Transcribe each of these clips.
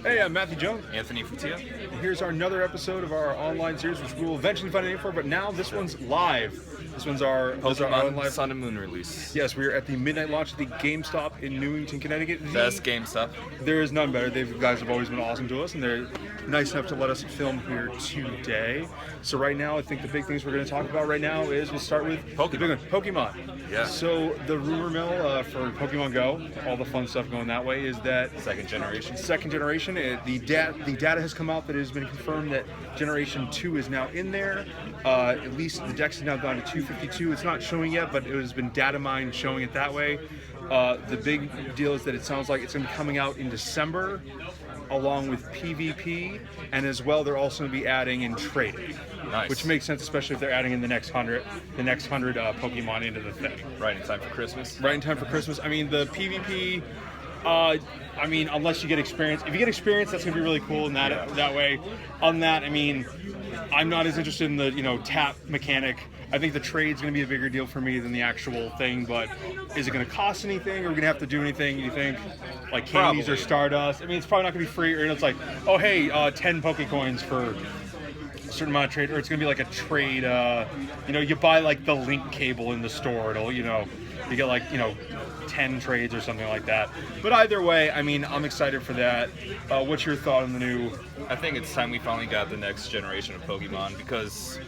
Hey, I'm Matthew Jones. Anthony Fatia. And here's another episode of our online series, which we will eventually find a name for, but now this one's live. This one's our Pokémon live Sun and Moon release. Yes, we are at the midnight launch of the GameStop in Newington, Connecticut. Best GameStop. There is none better. You guys have always been awesome to us, and they're nice enough to let us film here today. So right now, I think the big things we're going to talk about right now is we'll start with Pokemon. Pokemon. Yeah. So the rumor mill for Pokemon Go, all the fun stuff going that way, is that Second generation. The data has come out that it has been confirmed that Generation 2 is now in there. At least the dex has now gone to 252. It's not showing yet, but it has been data mined showing it that way. The big deal is that it sounds like it's going to be coming out in December, along with PvP, and as well they're also going to be adding in trading. Nice. Which makes sense, especially if they're adding in the next 100 Pokemon into the thing. Right in time for Christmas. Right in time for Christmas. I mean, the PvP, unless you get experience. If you get experience, that's going to be really cool in that way. On that, I mean, I'm not as interested in the, tap mechanic. I think the trade's going to be a bigger deal for me than the actual thing, but is it going to cost anything? Are we going to have to do anything, you think? Like candies Probably. or Stardust? I mean, it's probably not going to be free, or it's like, oh, hey, 10 Pokecoins for a certain amount of trade, or it's going to be like a trade, you buy like the link cable in the store, it'll, you get like, 10 trades or something like that. But either way, I mean, I'm excited for that. What's your thought on the new? I think it's time we finally got the next generation of Pokemon because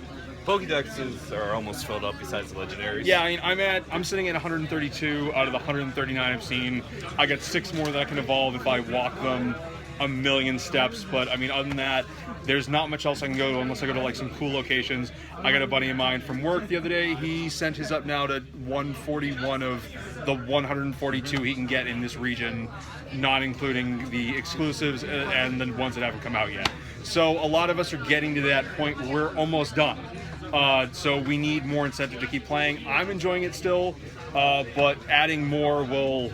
Pokédexes are almost filled up besides the legendaries. Yeah, I mean, I'm sitting at 132 out of the 139 I've seen. I got 6 more that I can evolve if I walk them a million steps, but I mean, other than that, there's not much else I can go to unless I go to like some cool locations. I got a buddy of mine from work the other day. He sent his up now to 141 of the 142 he can get in this region, not including the exclusives and the ones that haven't come out yet. So a lot of us are getting to that point where we're almost done. So we need more incentive to keep playing. I'm enjoying it still, but adding more will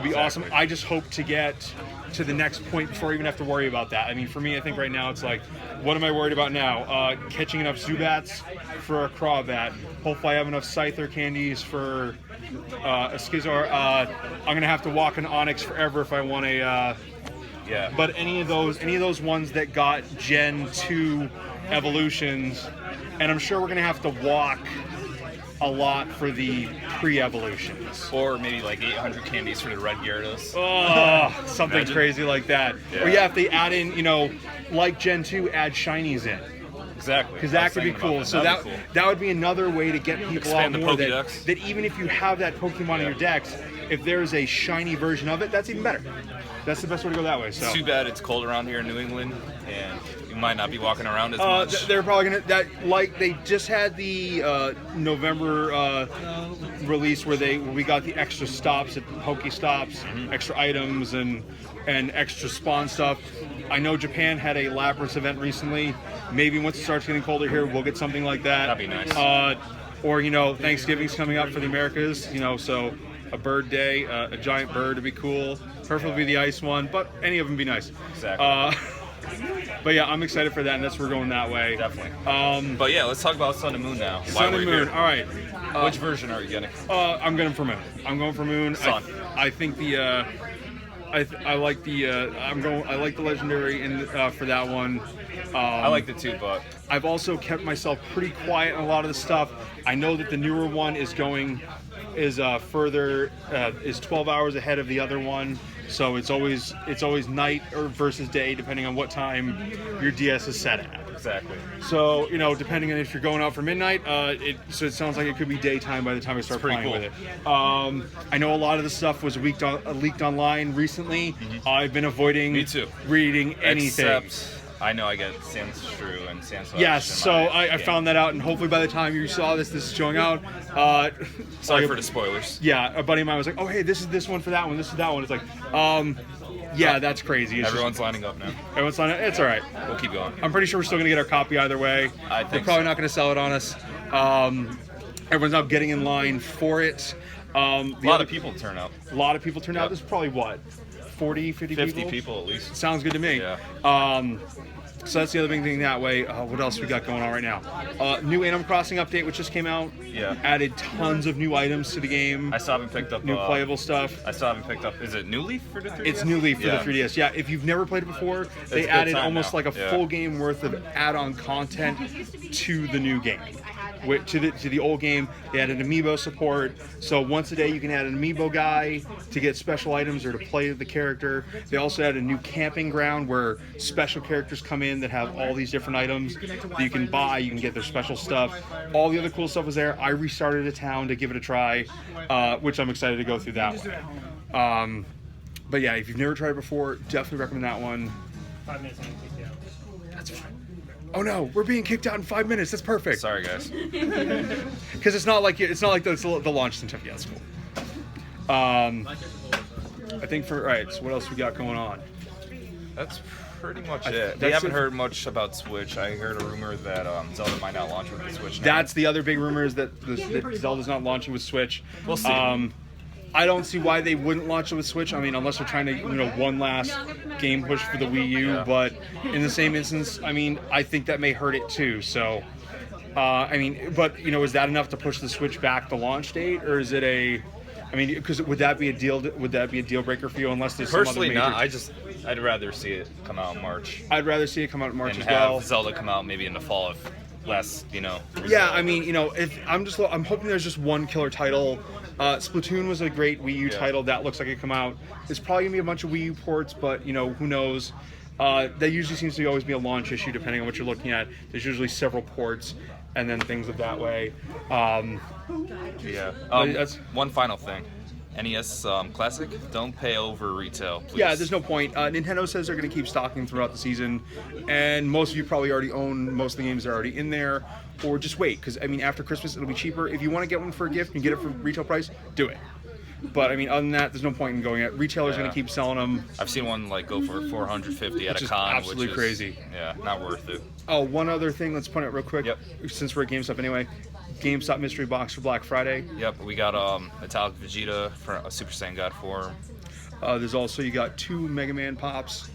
be awesome. I just hope to get to the next point before I even have to worry about that. I mean, for me, I think right now it's like, what am I worried about now? Catching enough Zubats for a Crobat. Hopefully I have enough Scyther candies for a Skizar. I'm going to have to walk an Onix forever if I want a... Yeah. But any of those ones that got Gen 2 evolutions, and I'm sure we're going to have to walk a lot for the pre-evolutions. Or maybe like 800 candies for the red Gyarados. Oh, something Imagine. crazy like that. Yeah. Or if they add in, like Gen 2, add shinies in. Exactly. Because that could be cool. So that would be another way to get people Expand out the more Pokédex. that even if you have that Pokemon in your decks, if there's a shiny version of it, that's even better. That's the best way to go that way. So. It's too bad it's cold around here in New England, and you might not be walking around as much. They're probably gonna they just had the November release where we got the extra stops at Pokestops, extra items and extra spawn stuff. I know Japan had a Lapras event recently. Maybe once it starts getting colder here, we'll get something like that. That'd be nice. Or Thanksgiving's coming up for the Americas. So a bird day, a giant bird would be cool. Preferably the ice one, but any of them be nice. Exactly. But yeah, I'm excited for that, and that's we're going that way. Definitely. But yeah, let's talk about Sun and Moon now. Sun and Moon. All right. Which version are you getting? I'm going for Moon. I'm going for Moon. Sun. I think the I like the I like the legendary for that one. I liked it too, but I've also kept myself pretty quiet on a lot of the stuff. I know that the newer one is 12 hours ahead of the other one. So it's always night or versus day, depending on what time your DS is set at. exactly. So depending on if you're going out for midnight, it sounds like it could be daytime by the time I start playing cool. with it. I know a lot of the stuff was leaked online recently. I've been avoiding Me too. reading anything. Except I know I get Sandshrew and Sandslash. Yes, so I found that out, and hopefully by the time you saw this is showing out. Sorry for the spoilers. Yeah, a buddy of mine was like, "Oh, hey, this is this one for that one. This is that one." It's like, yeah, that's crazy. It's Everyone's lining up now. everyone's lining up. It's all right. We'll keep going. I'm pretty sure we're still gonna get our copy either way. I They're think probably so. not gonna sell it on us. Everyone's now getting in line for it. A lot of people turn out. A lot of people turn out. Yep. This is probably what 40, 50 people at least. Sounds good to me. Yeah. So that's the other big thing that way. What else we got going on right now? New Animal Crossing update, which just came out. Yeah. Added tons of new items to the game. I still haven't picked up New playable stuff. I still haven't picked up. Is it New Leaf for the 3DS? It's New Leaf for the 3DS. Yeah, if you've never played it before, they added almost like a full game worth of add-on content to the new game. To the old game, they added amiibo support. So once a day, you can add an amiibo guy to get special items or to play the character. They also added a new camping ground where special characters come in that have all these different items that you can buy. You can get their special stuff. All the other cool stuff was there. I restarted a town to give it a try, which I'm excited to go through that one. But yeah, if you've never tried it before, definitely recommend that one. 5 minutes and kick you out. That's fine. Oh no, we're being kicked out in 5 minutes. That's perfect. Sorry, guys. Because it's not like the launch stuff. Yeah, that's cool. I think all right. So what else we got going on? That's pretty much it. They haven't heard much about Switch. I heard a rumor that Zelda might not launch with the Switch now. That's the other big rumor is that Zelda's not launching with Switch. We'll see. I don't see why they wouldn't launch it with Switch. I mean, unless they're trying to, one last game push for the Wii U. Yeah. But in the same instance, I mean, I think that may hurt it too. So, is that enough to push the Switch back the launch date, or is it because would that be a deal breaker for you unless there's Personally some other not. I'd rather see it come out in March. I'd rather see it come out in March and as well. have Zelda come out maybe in the fall if less, Yeah, I mean, if I'm hoping there's just one killer title. Splatoon was a great Wii U title that looks like it come out. There's probably gonna be a bunch of Wii U ports, but who knows? That usually seems to always be a launch issue depending on what you're looking at. There's usually several ports and then things of that way. That's one final thing. NES Classic, don't pay over retail, please. Yeah, there's no point. Nintendo says they're going to keep stocking throughout the season, and most of you probably already own most of the games that are already in there, or just wait, because, after Christmas it'll be cheaper. If you want to get one for a gift and get it for retail price, do it. But, other than that, there's no point in going at. Retailers are going to keep selling them. I've seen one, go for $450 at a con, absolutely which is crazy. Yeah, not worth it. Oh, one other thing, let's point out real quick, Yep. since we're at GameStop anyway. GameStop mystery box for Black Friday. Yep, we got Metallic Vegeta for a Super Saiyan God form. There's also, you got 2 Mega Man pops,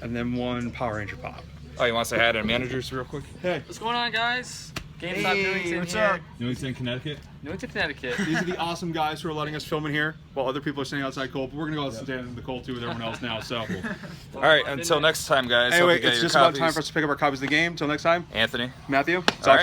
and then 1 Power Ranger pop. Oh, you want to say hi to managers real quick? Hey. What's going on, guys? GameStop Newington what's here. up? Newington, Connecticut. Newington, Connecticut. These are the awesome guys who are letting us film in here while other people are standing outside cold. But we're going to go stand in the cold too with everyone else now. So, All right, until next time, guys. anyway, hope you get it's your just about copies. time for us to pick up our copies of the game. Until next time, Anthony. Matthew. All right.